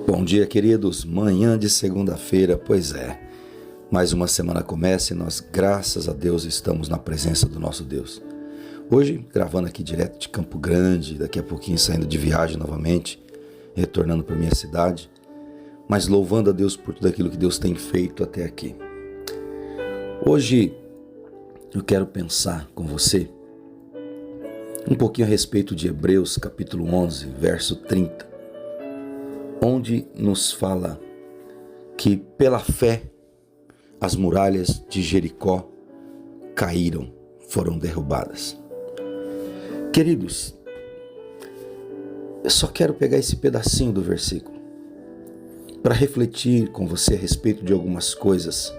Bom dia, queridos. Manhã de segunda-feira, pois é. Mais uma semana começa e nós, graças a Deus, estamos na presença do nosso Deus. Hoje, gravando aqui direto de Campo Grande, daqui a pouquinho saindo de viagem novamente, retornando para minha cidade, mas louvando a Deus por tudo aquilo que Deus tem feito até aqui. Hoje, eu quero pensar com você um pouquinho a respeito de Hebreus, capítulo 11, verso 30. Onde nos fala que pela fé as muralhas de Jericó caíram, foram derrubadas. Queridos, eu só quero pegar esse pedacinho do versículo para refletir com você a respeito de algumas coisas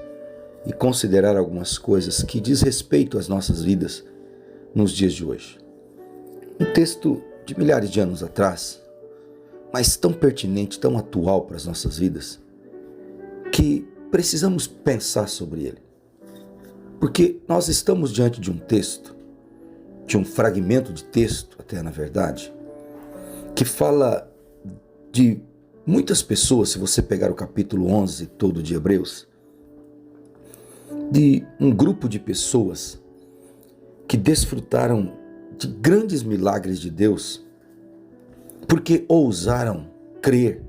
e considerar algumas coisas que diz respeito às nossas vidas nos dias de hoje. Um texto de milhares de anos atrás, mas tão pertinente, tão atual para as nossas vidas, que precisamos pensar sobre ele. Porque nós estamos diante de um texto, de um fragmento de texto, até na verdade, que fala de muitas pessoas, se você pegar o capítulo 11 todo de Hebreus, de um grupo de pessoas que desfrutaram de grandes milagres de Deus, porque ousaram crer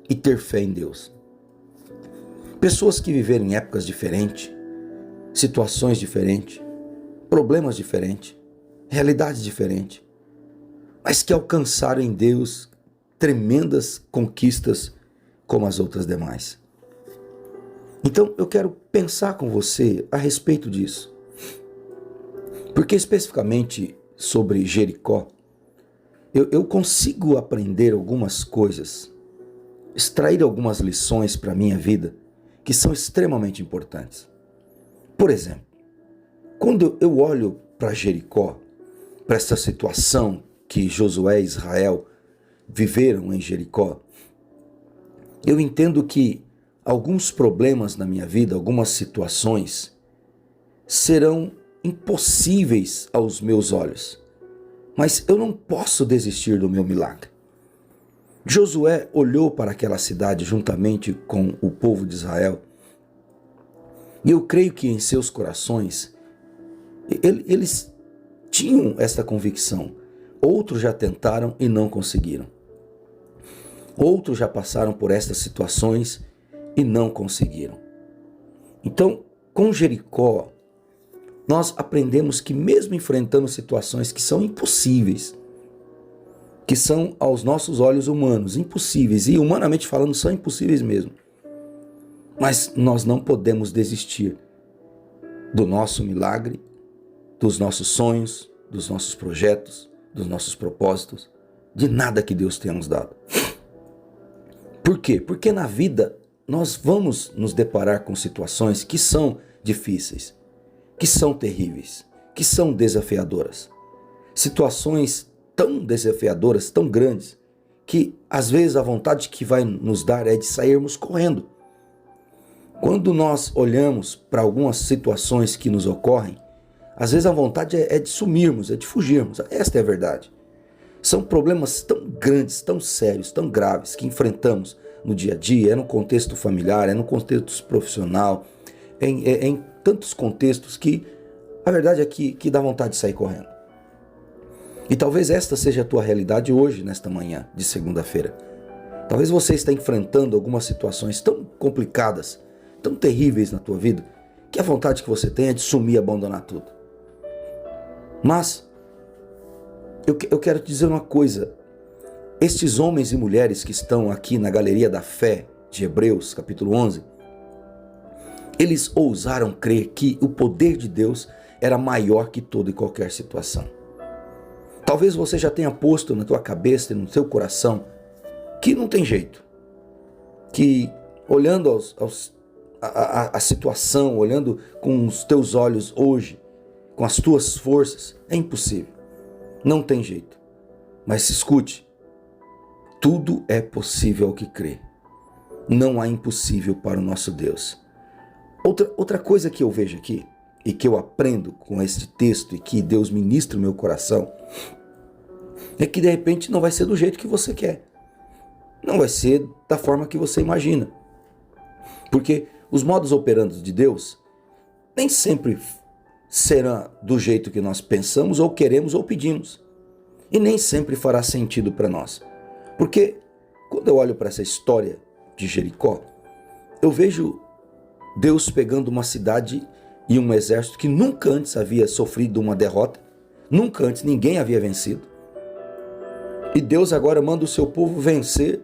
e ter fé em Deus. Pessoas que viveram em épocas diferentes, situações diferentes, problemas diferentes, realidades diferentes, mas que alcançaram em Deus tremendas conquistas como as outras demais. Então eu quero pensar com você a respeito disso. Porque especificamente sobre Jericó, eu consigo aprender algumas coisas, extrair algumas lições para a minha vida que são extremamente importantes. Por exemplo, quando eu olho para Jericó, para essa situação que Josué e Israel viveram em Jericó, eu entendo que alguns problemas na minha vida, algumas situações, serão impossíveis aos meus olhos. Mas eu não posso desistir do meu milagre. Josué olhou para aquela cidade juntamente com o povo de Israel. E eu creio que em seus corações, eles tinham esta convicção. Outros já tentaram e não conseguiram. Outros já passaram por estas situações e não conseguiram. Então, com Jericó, nós aprendemos que mesmo enfrentando situações que são impossíveis, que são aos nossos olhos humanos impossíveis, e humanamente falando são impossíveis mesmo, mas nós não podemos desistir do nosso milagre, dos nossos sonhos, dos nossos projetos, dos nossos propósitos, de nada que Deus tenha nos dado. Por quê? Porque na vida nós vamos nos deparar com situações que são difíceis, que são terríveis, que são desafiadoras. Situações tão desafiadoras, tão grandes, que às vezes a vontade que vai nos dar é de sairmos correndo. Quando nós olhamos para algumas situações que nos ocorrem, às vezes a vontade é de sumirmos, é de fugirmos. Esta é a verdade. São problemas tão grandes, tão sérios, tão graves que enfrentamos no dia a dia, é no contexto familiar, é no contexto profissional, em tantos contextos que a verdade é que dá vontade de sair correndo. E talvez esta seja a tua realidade hoje, nesta manhã de segunda-feira. Talvez você esteja enfrentando algumas situações tão complicadas, tão terríveis na tua vida, que a vontade que você tem é de sumir e abandonar tudo. Mas eu quero te dizer uma coisa. Estes homens e mulheres que estão aqui na galeria da fé de Hebreus, capítulo 11, eles ousaram crer que o poder de Deus era maior que toda e qualquer situação. Talvez você já tenha posto na tua cabeça e no teu coração que não tem jeito. Que olhando a situação, olhando com os teus olhos hoje, com as tuas forças, é impossível. Não tem jeito. Mas escute, tudo é possível ao que crê. Não há impossível para o nosso Deus. Outra coisa que eu vejo aqui, e que eu aprendo com este texto, e que Deus ministra no meu coração, é que de repente não vai ser do jeito que você quer. não vai ser da forma que você imagina. Porque os modos operandos de Deus nem sempre será do jeito que nós pensamos ou queremos ou pedimos. E nem sempre fará sentido para nós. Porque quando eu olho para essa história de Jericó, eu vejo Deus pegando uma cidade e um exército que nunca antes havia sofrido uma derrota, nunca antes ninguém havia vencido. E Deus agora manda o seu povo vencer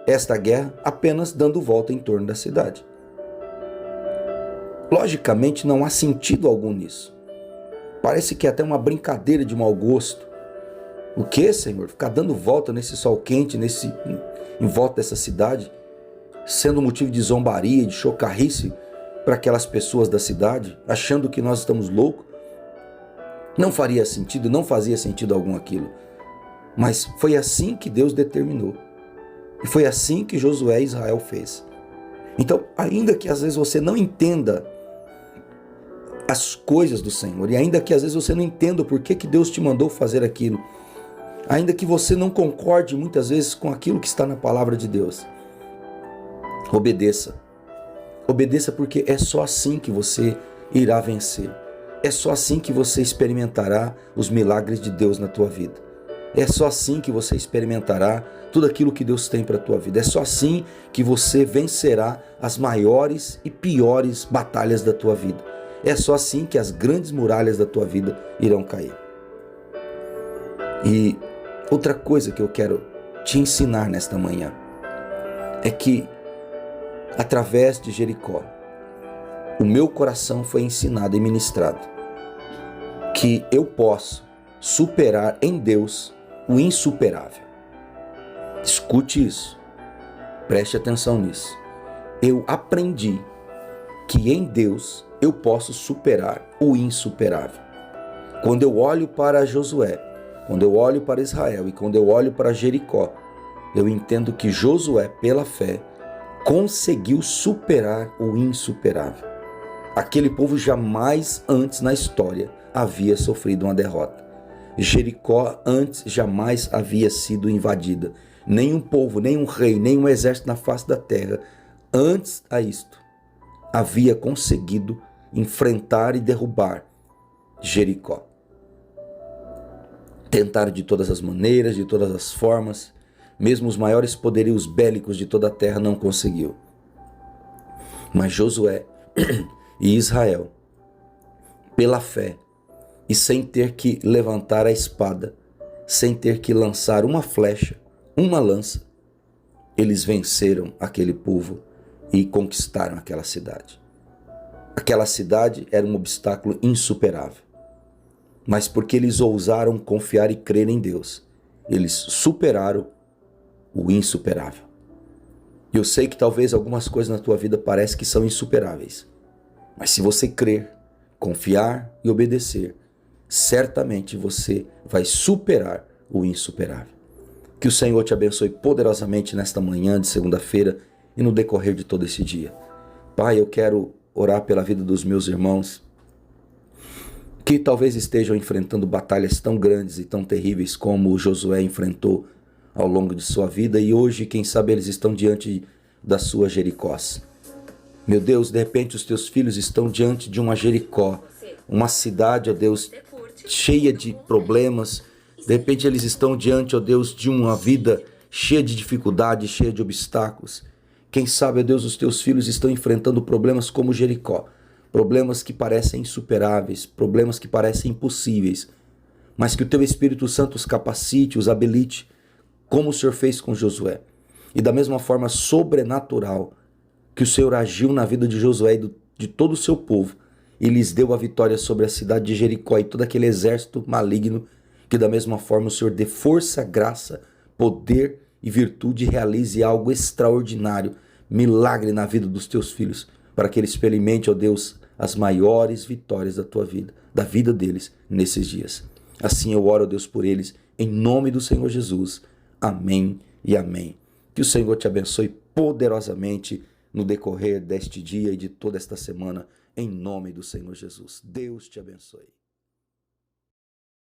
esta guerra apenas dando volta em torno da cidade. Logicamente não há sentido algum nisso. Parece que é até uma brincadeira de mau gosto. O que, Senhor? Ficar dando volta nesse sol quente, em volta dessa cidade, sendo motivo de zombaria, de chocarrice para aquelas pessoas da cidade, achando que nós estamos loucos. Não faria sentido, não fazia sentido algum aquilo. Mas foi assim que Deus determinou. E foi assim que Josué e Israel fez. Então, ainda que às vezes você não entenda as coisas do Senhor, e ainda que às vezes você não entenda o porquê que Deus te mandou fazer aquilo, ainda que você não concorde muitas vezes com aquilo que está na palavra de Deus, obedeça. Obedeça, porque é só assim que você irá vencer. É só assim que você experimentará os milagres de Deus na tua vida. É só assim que você experimentará tudo aquilo que Deus tem para a tua vida. É só assim que você vencerá as maiores e piores batalhas da tua vida. É só assim que as grandes muralhas da tua vida irão cair. E outra coisa que eu quero te ensinar nesta manhã é que, através de Jericó, o meu coração foi ensinado e ministrado que eu posso superar em Deus o insuperável. Escute isso, preste atenção nisso. Eu aprendi que em Deus eu posso superar o insuperável. Quando eu olho para Josué, quando eu olho para Israel e quando eu olho para Jericó, eu entendo que Josué, pela fé, conseguiu superar o insuperável. Aquele povo jamais antes na história havia sofrido uma derrota. Jericó antes jamais havia sido invadida. Nenhum povo, nenhum rei, nenhum exército na face da terra, antes a isto, havia conseguido enfrentar e derrubar Jericó. Tentaram de todas as maneiras, de todas as formas, mesmo os maiores poderios bélicos de toda a terra não conseguiu. Mas Josué e Israel, pela fé, e sem ter que levantar a espada, sem ter que lançar uma flecha, uma lança, eles venceram aquele povo e conquistaram aquela cidade. Aquela cidade era um obstáculo insuperável. Mas porque eles ousaram confiar e crer em Deus, eles superaram o insuperável. E eu sei que talvez algumas coisas na tua vida parecem que são insuperáveis. Mas se você crer, confiar e obedecer, certamente você vai superar o insuperável. Que o Senhor te abençoe poderosamente nesta manhã de segunda-feira e no decorrer de todo esse dia. Pai, eu quero orar pela vida dos meus irmãos que talvez estejam enfrentando batalhas tão grandes e tão terríveis como Josué enfrentou ao longo de sua vida, e hoje, quem sabe, eles estão diante da sua Jericós. Meu Deus, de repente os teus filhos estão diante de uma Jericó, uma cidade, ó Deus, cheia de problemas. De repente eles estão diante, ó Deus, de uma vida cheia de dificuldades, cheia de obstáculos. Quem sabe, ó Deus, os teus filhos estão enfrentando problemas como Jericó, problemas que parecem insuperáveis, problemas que parecem impossíveis, mas que o teu Espírito Santo os capacite, os habilite, como o Senhor fez com Josué. E da mesma forma sobrenatural que o Senhor agiu na vida de Josué e de todo o seu povo, e lhes deu a vitória sobre a cidade de Jericó e todo aquele exército maligno, que da mesma forma o Senhor dê força, graça, poder e virtude, e realize algo extraordinário, milagre na vida dos teus filhos, para que eles experimentem, ó Deus, as maiores vitórias da tua vida, da vida deles nesses dias. Assim eu oro, ó Deus, por eles, em nome do Senhor Jesus. Amém e amém. Que o Senhor te abençoe poderosamente no decorrer deste dia e de toda esta semana, em nome do Senhor Jesus. Deus te abençoe.